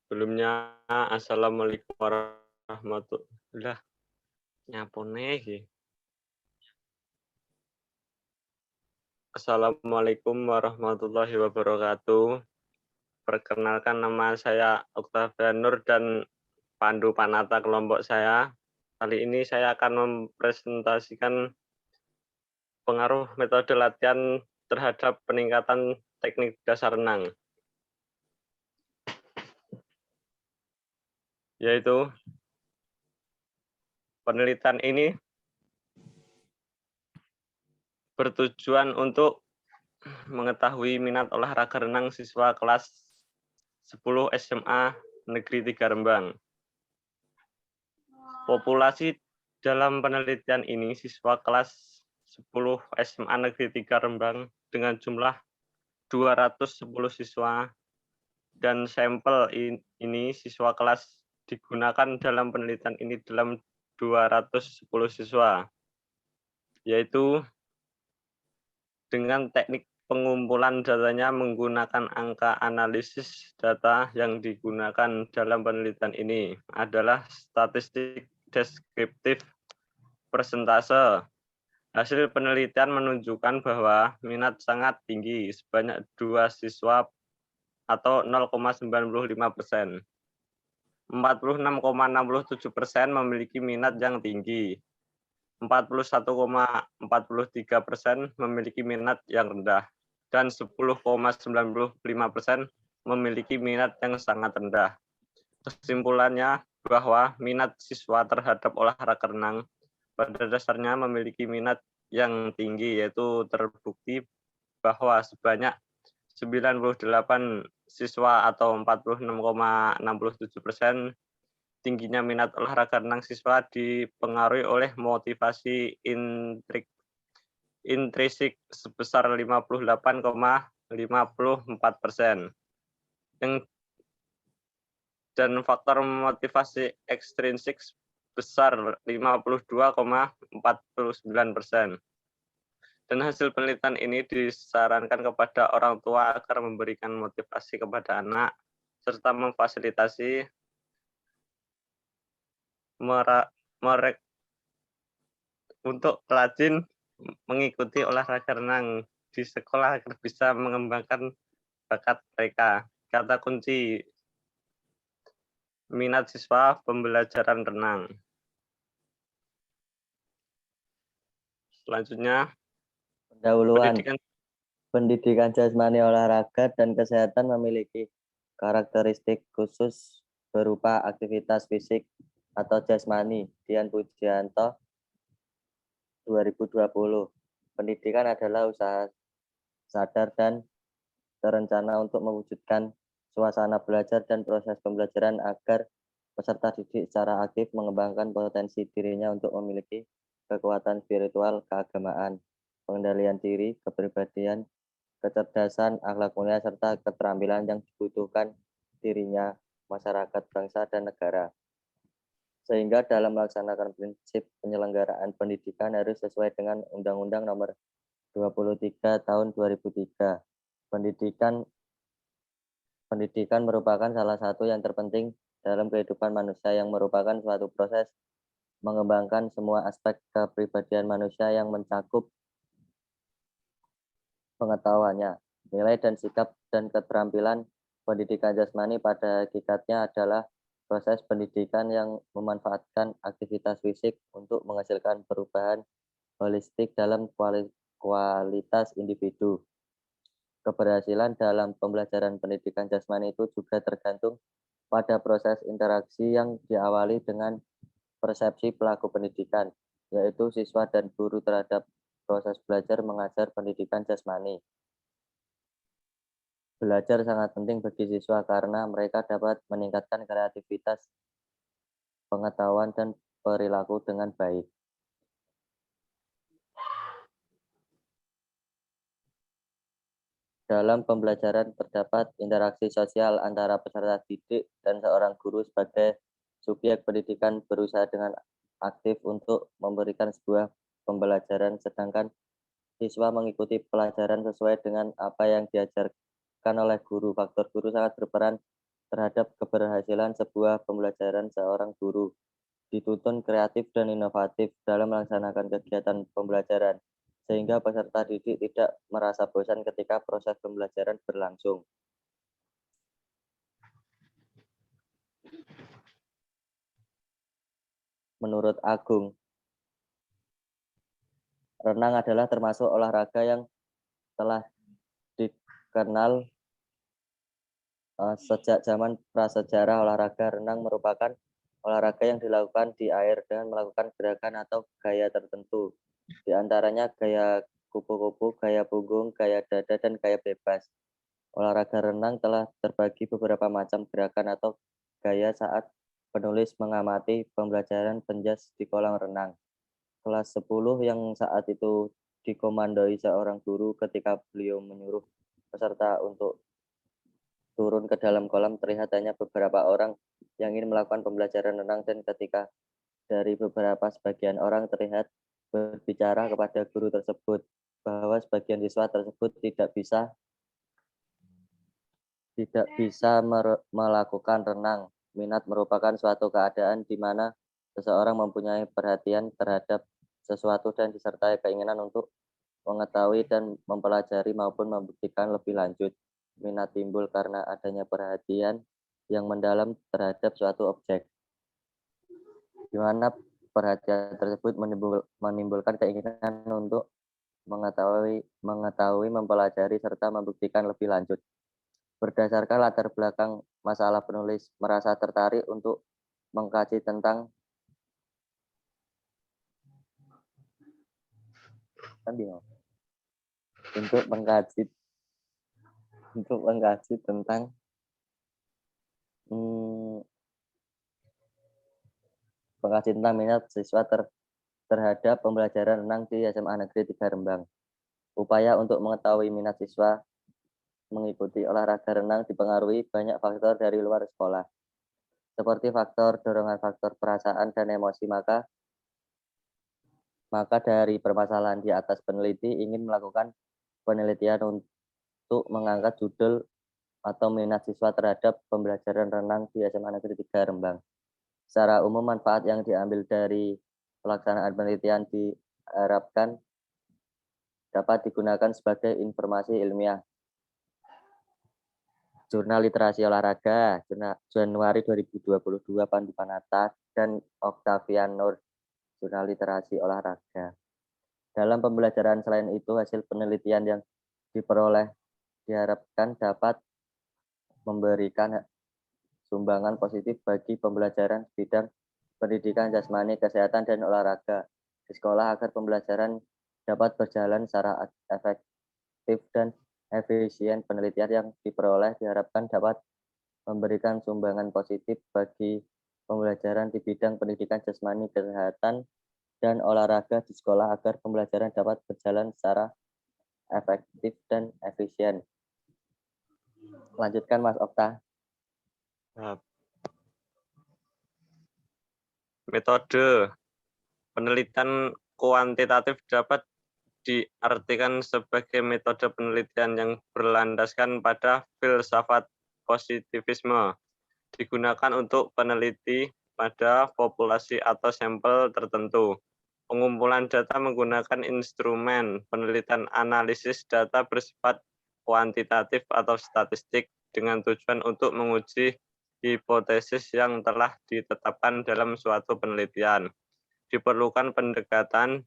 Sebelumnya, assalamualaikum warahmatullah. Nyapone iki. Assalamualaikum warahmatullahi wabarakatuh. Perkenalkan, nama saya Oktavianur dan Pandu Panata kelompok saya. Kali ini saya akan mempresentasikan pengaruh metode latihan terhadap peningkatan teknik dasar renang, yaitu penelitian ini bertujuan untuk mengetahui minat olahraga renang siswa kelas 10 SMA Negeri 3 Rembang. Populasi dalam penelitian ini siswa kelas 10 SMA Negeri 3 Rembang dengan jumlah 210 siswa, dan sampel ini siswa kelas digunakan dalam penelitian ini dalam 210 siswa, yaitu dengan teknik pengumpulan datanya menggunakan angka analisis. Data yang digunakan dalam penelitian ini adalah statistik deskriptif persentase. Hasil penelitian menunjukkan bahwa minat sangat tinggi, sebanyak 2 siswa atau 0,95%. 46,67% memiliki minat yang tinggi. 41,43% memiliki minat yang rendah, dan 10,95% memiliki minat yang sangat rendah. Kesimpulannya bahwa minat siswa terhadap olahraga renang pada dasarnya memiliki minat yang tinggi, yaitu terbukti bahwa sebanyak 98 siswa atau 46,67% tingginya minat olahraga renang siswa dipengaruhi oleh motivasi intrinsik sebesar 58,54%, dan faktor motivasi ekstrinsik sebesar 52,49%. Dan hasil penelitian ini disarankan kepada orang tua agar memberikan motivasi kepada anak serta memfasilitasi mereka untuk rajin mengikuti olahraga renang di sekolah agar bisa mengembangkan bakat mereka. Kata kunci minat siswa pembelajaran renang. Selanjutnya, Pendahuluan. Pendidikan jasmani olahraga dan kesehatan memiliki karakteristik khusus berupa aktivitas fisik atau jasmani. Dian Pujianto, 2020. Pendidikan adalah usaha sadar dan terencana untuk mewujudkan suasana belajar dan proses pembelajaran agar peserta didik secara aktif mengembangkan potensi dirinya untuk memiliki kekuatan spiritual, keagamaan, pengendalian diri, kepribadian, kecerdasan, akhlak mulia, serta keterampilan yang dibutuhkan dirinya, masyarakat, bangsa, dan negara. Sehingga dalam melaksanakan prinsip penyelenggaraan pendidikan harus sesuai dengan Undang-Undang Nomor 23 Tahun 2003. Pendidikan merupakan salah satu yang terpenting dalam kehidupan manusia, yang merupakan suatu proses mengembangkan semua aspek kepribadian manusia yang mencakup pengetahuannya, nilai dan sikap dan keterampilan. Pendidikan jasmani pada hakikatnya adalah proses pendidikan yang memanfaatkan aktivitas fisik untuk menghasilkan perubahan holistik dalam kualitas individu. Keberhasilan dalam pembelajaran pendidikan jasmani itu juga tergantung pada proses interaksi yang diawali dengan persepsi pelaku pendidikan, yaitu siswa dan guru terhadap proses belajar mengajar pendidikan jasmani. Belajar sangat penting bagi siswa karena mereka dapat meningkatkan kreativitas, pengetahuan, dan perilaku dengan baik. Dalam pembelajaran terdapat interaksi sosial antara peserta didik dan seorang guru. Sebagai subjek pendidikan berusaha dengan aktif untuk memberikan sebuah pembelajaran, sedangkan siswa mengikuti pelajaran sesuai dengan apa yang diajarkan oleh guru. Faktor guru sangat berperan terhadap keberhasilan sebuah pembelajaran seorang guru. Dituntun kreatif dan inovatif dalam melaksanakan kegiatan pembelajaran, sehingga peserta didik tidak merasa bosan ketika proses pembelajaran berlangsung. Menurut Agung, renang adalah termasuk olahraga yang telah dikenal sejak zaman prasejarah. Olahraga renang merupakan olahraga yang dilakukan di air dengan melakukan gerakan atau gaya tertentu. Di antaranya gaya kupu-kupu, gaya punggung, gaya dada, dan gaya bebas. Olahraga renang telah terbagi beberapa macam gerakan atau gaya saat penulis mengamati pembelajaran penjas di kolam renang. Kelas 10 yang saat itu dikomandoi seorang guru ketika beliau menyuruh peserta untuk turun ke dalam kolam, terlihat hanya beberapa orang yang ingin melakukan pembelajaran renang, dan ketika dari beberapa sebagian orang terlihat berbicara kepada guru tersebut bahwa sebagian siswa tersebut tidak bisa melakukan renang. Minat merupakan suatu keadaan di mana seseorang mempunyai perhatian terhadap sesuatu dan disertai keinginan untuk mengetahui dan mempelajari maupun membuktikan lebih lanjut. Minat timbul karena adanya perhatian yang mendalam terhadap suatu objek, di mana perhatian tersebut menimbulkan keinginan untuk mengetahui, mempelajari, serta membuktikan lebih lanjut. Berdasarkan latar belakang masalah, penulis merasa tertarik untuk mengkaji tentang untuk mengkaji tentang minat siswa terhadap pembelajaran renang di SMA Negeri 3 Rembang. Upaya untuk mengetahui minat siswa mengikuti olahraga renang dipengaruhi banyak faktor dari luar sekolah, seperti faktor dorongan, faktor perasaan, dan emosi. Maka dari permasalahan di atas, peneliti ingin melakukan penelitian untuk mengangkat judul atau minat siswa terhadap pembelajaran renang di SMA Negeri 3 Rembang. Secara umum, manfaat yang diambil dari pelaksanaan penelitian diharapkan dapat digunakan sebagai informasi ilmiah. Jurnal Literasi Olahraga, Januari 2022, Pandu Panata dan Octavian Nur, Jurnal Literasi Olahraga. Dalam pembelajaran selain itu, hasil penelitian yang diperoleh diharapkan dapat memberikan sumbangan positif bagi pembelajaran bidang pendidikan jasmani, kesehatan, dan olahraga di sekolah agar pembelajaran dapat berjalan secara efektif dan efisien. Penelitian yang diperoleh diharapkan dapat memberikan sumbangan positif bagi pembelajaran di bidang pendidikan jasmani, kesehatan, dan olahraga di sekolah agar pembelajaran dapat berjalan secara efektif dan efisien. Lanjutkan, Mas Okta. Metode penelitian kuantitatif dapat diartikan sebagai metode penelitian yang berlandaskan pada filsafat positivisme, digunakan untuk peneliti pada populasi atau sampel tertentu. Pengumpulan data menggunakan instrumen penelitian analisis data bersifat kuantitatif atau statistik dengan tujuan untuk menguji hipotesis yang telah ditetapkan dalam suatu penelitian. Diperlukan pendekatan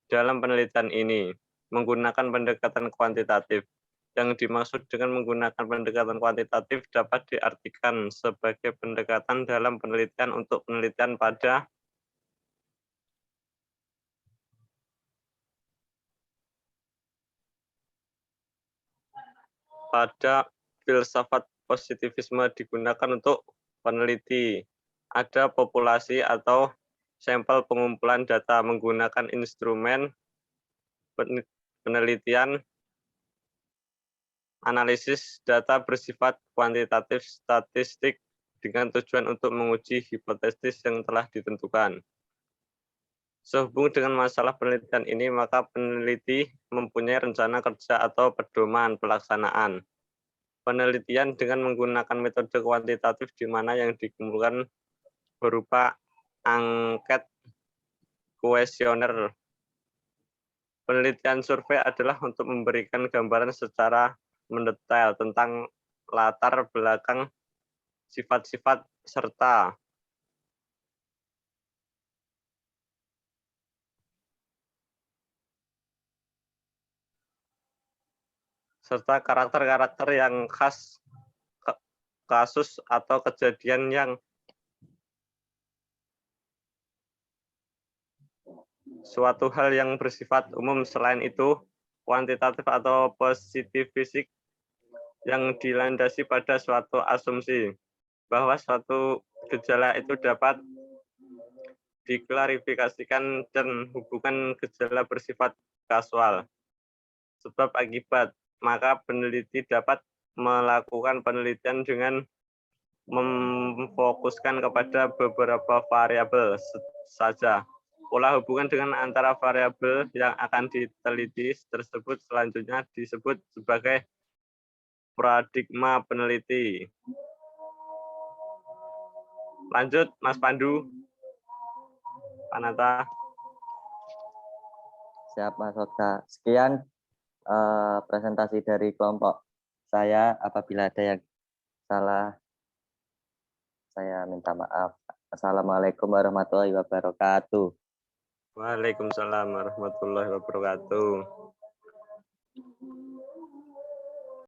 dalam penelitian ini menggunakan pendekatan kuantitatif. Yang dimaksud dengan menggunakan pendekatan kuantitatif dapat diartikan sebagai pendekatan dalam penelitian untuk penelitian pada filsafat positivisme digunakan untuk peneliti. Ada populasi atau sampel pengumpulan data menggunakan instrumen penelitian analisis data bersifat kuantitatif statistik dengan tujuan untuk menguji hipotesis yang telah ditentukan. Sehubung dengan masalah penelitian ini, maka peneliti mempunyai rencana kerja atau pedoman pelaksanaan. penelitian dengan menggunakan metode kuantitatif di mana yang dikumpulkan berupa angket kuesioner. Penelitian survei adalah untuk memberikan gambaran secara mendetail tentang latar belakang sifat-sifat serta karakter-karakter yang khas kasus atau kejadian yang suatu hal yang bersifat umum. Selain itu, kuantitatif atau positif fisik yang dilandasi pada suatu asumsi bahwa suatu gejala itu dapat diklarifikasikan dan hubungan gejala bersifat kasual, sebab akibat. Maka peneliti dapat melakukan penelitian dengan memfokuskan kepada beberapa variabel saja. Pola hubungan dengan antara variabel yang akan diteliti tersebut selanjutnya disebut sebagai paradigma peneliti. Lanjut, Mas Pandu. Panata. Siap, Mas Oka. Sekian presentasi dari kelompok saya. Apabila ada yang salah, saya minta maaf. Assalamualaikum warahmatullahi wabarakatuh. Waalaikumsalam warahmatullahi wabarakatuh.